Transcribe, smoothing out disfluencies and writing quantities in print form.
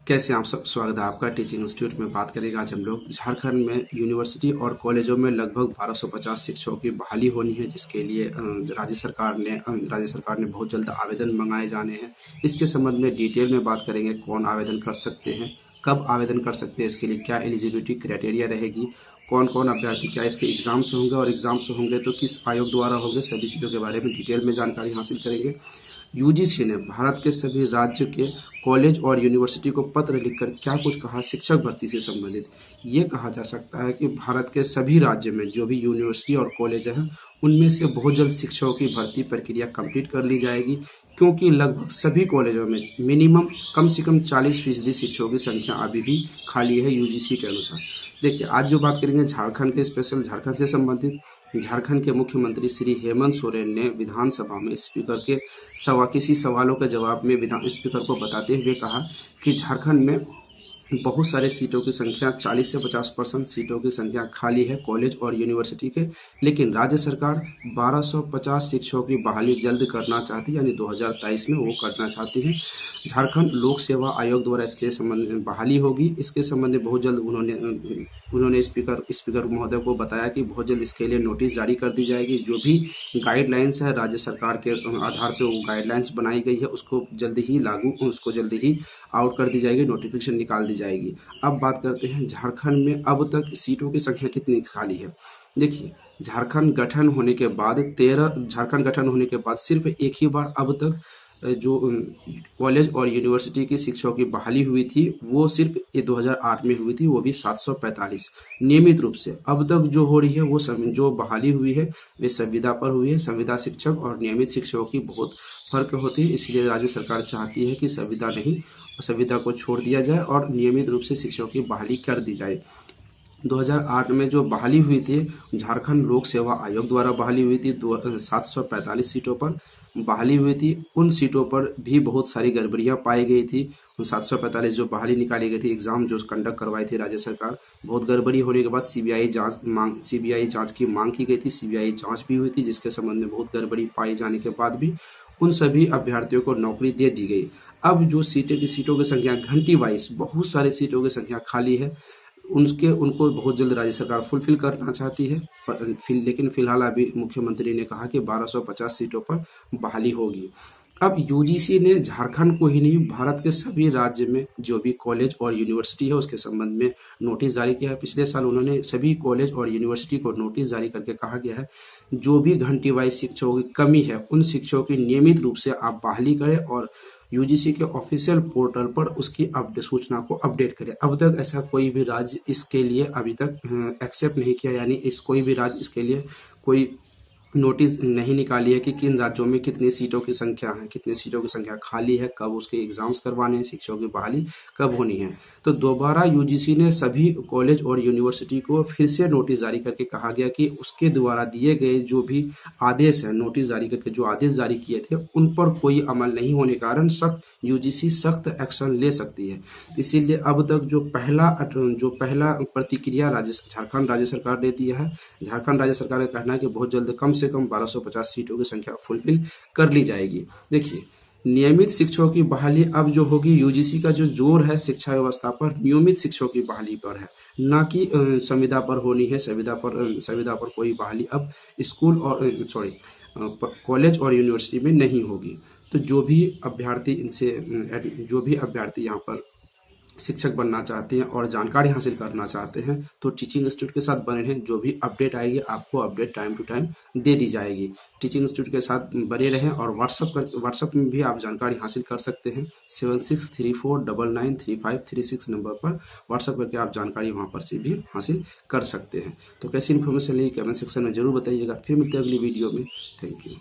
कैसे आप सब। स्वागत है आपका टीचिंग इंस्टीट्यूट में। बात करेंगे आज हम लोग झारखंड में यूनिवर्सिटी और कॉलेजों में लगभग 1250 शिक्षकों की बहाली होनी है, जिसके लिए राज्य सरकार ने बहुत जल्द आवेदन मंगाए जाने हैं। इसके संबंध में डिटेल में बात करेंगे। कौन आवेदन कर सकते हैं, कब आवेदन कर सकते हैं, इसके लिए क्या एलिजिबिलिटी क्राइटेरिया रहेगी, कौन कौन अभ्यर्थी, क्या इसके एग्जाम्स होंगे और एग्जाम्स होंगे तो किस आयोग द्वारा होंगे, सभी चीज़ों के बारे में डिटेल में जानकारी हासिल करेंगे। यूजीसी ने भारत के सभी राज्य के कॉलेज और यूनिवर्सिटी को पत्र लिखकर क्या कुछ कहा शिक्षक भर्ती से संबंधित। ये कहा जा सकता है कि भारत के सभी राज्य में जो भी यूनिवर्सिटी और कॉलेज हैं उनमें से बहुत जल्द शिक्षकों की भर्ती प्रक्रिया कंप्लीट कर ली जाएगी, क्योंकि लगभग सभी कॉलेजों में मिनिमम कम से कम 40% शिक्षकों की संख्या अभी भी खाली है यूजीसी के अनुसार। देखिए, आज जो बात करेंगे झारखंड के, स्पेशल झारखंड से संबंधित। झारखंड के मुख्यमंत्री श्री हेमंत सोरेन ने विधानसभा में स्पीकर के किसी सवालों के जवाब में स्पीकर को बताते हुए कहा कि झारखंड में बहुत सारे सीटों की संख्या 40 से 50% सीटों की संख्या खाली है कॉलेज और यूनिवर्सिटी के, लेकिन राज्य सरकार 1250 शिक्षकों की बहाली जल्द करना चाहती है, यानी 2023 में वो करना चाहती है। झारखंड लोक सेवा आयोग द्वारा इसके संबंध में बहाली होगी। इसके संबंध में बहुत जल्द उन्होंने स्पीकर महोदय को बताया कि बहुत जल्द इसके लिए नोटिस जारी कर दी जाएगी। जो भी गाइडलाइंस है राज्य सरकार के आधार पर वो गाइडलाइंस बनाई गई है, उसको जल्द ही आउट कर दी जाएगी, नोटिफिकेशन निकाल दी जाएगी। अब बात करते हैं झारखंड में अब तक सीटों की संख्या कितनी खाली है। देखिए, झारखंड गठन होने के बाद सिर्फ एक ही बार अब तक जो कॉलेज और यूनिवर्सिटी की शिक्षकों की बहाली हुई थी वो सिर्फ 2008 में हुई थी, वो भी 745 नियमित रूप से। अब तक जो हो रही है वो जो बहाली हुई है वे संविदा पर हुई है। संविदा शिक्षक और नियमित शिक्षकों की बहुत फर्क होती है, इसलिए राज्य सरकार चाहती है कि संविदा को छोड़ दिया जाए और नियमित रूप से शिक्षकों की बहाली कर दी जाए। 2008 में जो बहाली हुई थी, झारखंड लोक सेवा आयोग द्वारा बहाली हुई थी, 745 सीटों पर बहाली हुई थी। उन सीटों पर भी बहुत सारी गड़बड़ियां पाई गई थी। उन 745 जो बहाली निकाली गई थी, एग्जाम जो कंडक्ट करवाई थी राज्य सरकार, बहुत गड़बड़ी होने के बाद सीबीआई जांच की मांग की गई थी। सीबीआई जांच भी हुई थी, जिसके संबंध में बहुत गड़बड़ी पाई जाने के बाद भी उन सभी अभ्यर्थियों को नौकरी दे दी गई। अब जो सीटों की संख्या घंटी वाइज बहुत सारे सीटों की संख्या खाली है, उनको बहुत जल्द राज्य सरकार फुलफिल करना चाहती है। लेकिन फिलहाल अभी मुख्यमंत्री ने कहा कि 1250 सीटों पर बहाली होगी। अब यूजीसी ने झारखंड को ही नहीं, भारत के सभी राज्य में जो भी कॉलेज और यूनिवर्सिटी है उसके संबंध में नोटिस जारी किया है। पिछले साल उन्होंने सभी कॉलेज और यूनिवर्सिटी को नोटिस जारी करके कहा गया है जो भी घंटी वाइज शिक्षकों की कमी है उन शिक्षकों की नियमित रूप से आप बहाली करें और यूजीसी के ऑफिशियल पोर्टल पर उसकी सूचना को अपडेट करें। अब तक ऐसा कोई भी राज्य इसके लिए अभी तक एक्सेप्ट नहीं किया, यानी कोई भी राज्य इसके लिए कोई नोटिस नहीं निकाली है कि किन राज्यों में कितनी सीटों की संख्या है, कितनी सीटों की संख्या खाली है, कब उसके एग्जाम्स करवाने हैं, शिक्षकों की बहाली कब होनी है। तो दोबारा यूजीसी ने सभी कॉलेज और यूनिवर्सिटी को फिर से नोटिस जारी करके कहा गया कि उसके द्वारा दिए गए जो भी आदेश है, नोटिस जारी करके जो आदेश जारी किए थे उन पर कोई अमल नहीं होने के कारण यूजीसी सख्त एक्शन ले सकती है। इसीलिए अब तक जो पहला प्रतिक्रिया झारखंड राज्य सरकार ने दिया है, झारखंड राज्य सरकार का कहना है कि बहुत जल्द कम से कम 1250 सीटों की संख्या फुलफिल कर ली जाएगी। देखिए, नियमित शिक्षकों की बहाली अब जो होगी, यूजीसी का जो जोर है शिक्षा व्यवस्था पर नियमित शिक्षकों की बहाली पर है, ना कि संविदा पर होनी है। संविदा पर कोई बहाली अब स्कूल और कॉलेज और यूनिवर्सिटी में नहीं होगी। तो जो भी अभ्यर्थी यहाँ पर शिक्षक बनना चाहते हैं और जानकारी हासिल करना चाहते हैं तो टीचिंग इंस्टीट्यूट के साथ बने रहें। जो भी अपडेट आएगी आपको अपडेट टाइम टू टाइम दे दी जाएगी। टीचिंग इंस्टीट्यूट के साथ बने रहें और व्हाट्सएप में भी आप जानकारी हासिल कर सकते हैं। 7634993536 नंबर पर व्हाट्सएप करके आप जानकारी वहाँ पर से भी हासिल कर सकते हैं। तो कैसी इन्फॉर्मेशन लगी कमेंट सेक्शन में जरूर बताइएगा। फिर मिलते हैं अगली वीडियो में। Thank you.